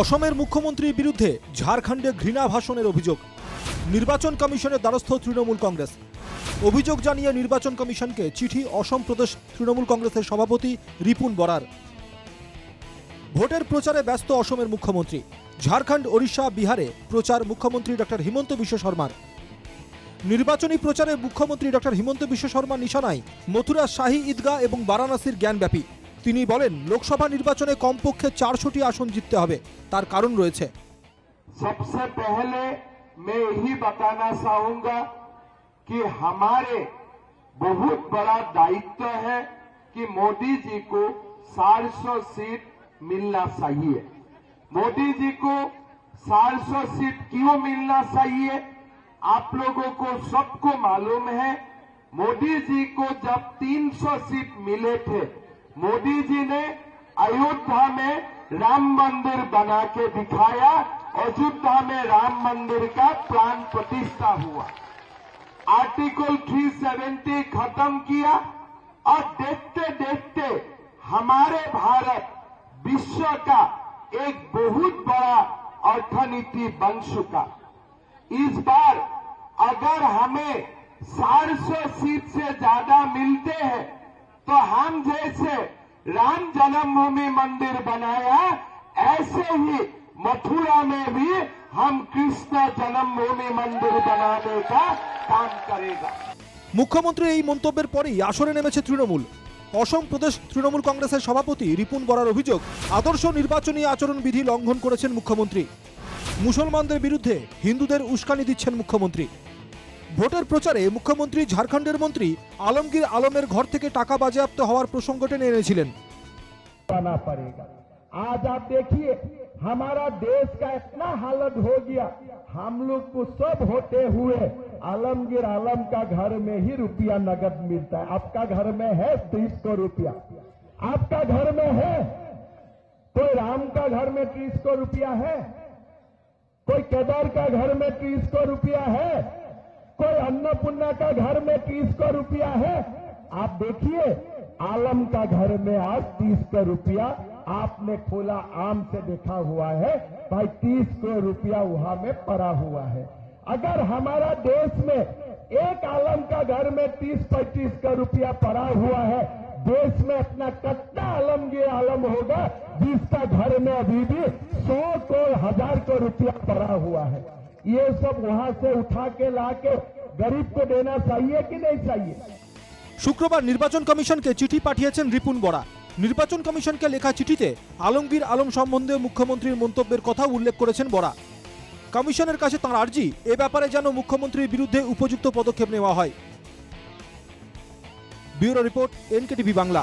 অসমের মুখ্যমন্ত্রীর বিরুদ্ধে ঝাড়খণ্ডে ঘৃণা ভাষণের অভিযোগ। নির্বাচন কমিশনের দ্বারস্থ তৃণমূল কংগ্রেস। অভিযোগ জানিয়ে নির্বাচন কমিশনকে চিঠি অসম প্রদেশ তৃণমূল কংগ্রেসের সভাপতি রিপুন বরার। ভোটের প্রচারে ব্যস্ত অসমের মুখ্যমন্ত্রী। ঝাড়খণ্ড, ওড়িশা, বিহারে প্রচার মুখ্যমন্ত্রী ডক্টর হিমন্ত বিশ্ব শর্মার। নির্বাচনী প্রচারে মুখ্যমন্ত্রী ডক্টর হিমন্ত বিশ্ব শর্মা নিশানায় মথুরা শাহী ঈদগাহ এবং বারাণসীর জ্ঞানব্যাপী। তিনি বলেন, লোকসভা নির্বাচনে কমপক্ষে 400টি আসন জিততে হবে। তার কারণ রয়েছে। सबसे पहले मैं यही बताना चाहूंगा कि हमारे बहुत बड़ा दायित्व है कि मोदी जी को 400 सीट मिलना चाहिए। मोदी जी को 400 सीट क्यों मिलना चाहिए? आप लोगों को सबको मालूम है, मोदी जी को जब 300 सीट मिले थे, मोदी जी ने अयोध्या में राम मंदिर बना के दिखाया। अयोध्या में राम मंदिर का प्राण प्रतिष्ठा हुआ, आर्टिकल 370 खत्म किया और देखते देखते हमारे भारत विश्व का एक बहुत बड़ा अर्थनीति बन चुका। इस बार अगर हमें 400 सीट से ज्यादा मिलते हैं तो हम जैसे राम जन्मभूमि मंदिर बनाया, ऐसे ही मथुरा में भी हम कृष्ण जन्मभूमि मंदिर बनाने का काम करेगा। মুখ্যমন্ত্রী এই মন্তব্যের পরেই আসরে নেমেছে তৃণমূল। অসম প্রদেশ তৃণমূল কংগ্রেসের সভাপতি রিপুন বরার অভিযোগ, আদর্শ নির্বাচনী আচরণবিধি লঙ্ঘন করেছেন মুখ্যমন্ত্রী। মুসলমানদের বিরুদ্ধে হিন্দুদের উস্কানি দিচ্ছেন মুখ্যমন্ত্রী। ভোটের প্রচারে মুখ্যমন্ত্রী ঝাড়খণ্ডের মন্ত্রী আলমগীর আলমের ঘর থেকে টাকা বাজেয়াপ্ত হওয়ার প্রসঙ্গ টেনে এনেছিলেন। आज आप देखिए, हमारा देश का इतना हालत हो गया, हम लोग को सब होते हुए आलमगीर आलम का घर में ही रुपया नगद मिलता है। आपका घर में है 30 रुपया, आपका घर में है? कोई राम का घर में 30 रुपया है? कोई केदार का घर में 30 रुपया है? कोई अन्नपूर्णा का घर में 30 रुपया है? आप देखिए, आलम का घर में आज 30 रुपया आपने खोला आम से देखा हुआ है भाई, 30 रुपया वहां में पड़ा हुआ है। अगर हमारा देश में एक आलम का घर में 30-35 रुपया पड़ा हुआ है, देश में इतना कट्टा आलमगीर आलम होगा जिसका घर में अभी भी 100 रुपया पड़ा हुआ है। ये सब वहां से उठा के लाके गरीब को देना चाहिए कि नहीं चाहिए? শুক্রবার নির্বাচন কমিশনকে চিঠি পাঠিয়েছেন রিপুন বরা। নির্বাচন কমিশনকে লেখা চিঠিতে আলমগীর আলম সম্বন্ধে মুখ্যমন্ত্রীর মন্তব্যের কথা উল্লেখ করেছেন বরা। কমিশনের কাছে তাঁর আর্জি, এ ব্যাপারে যেন মুখ্যমন্ত্রীর বিরুদ্ধে উপযুক্ত পদক্ষেপ নেওয়া হয়। Bureau report, NKTV Bangla.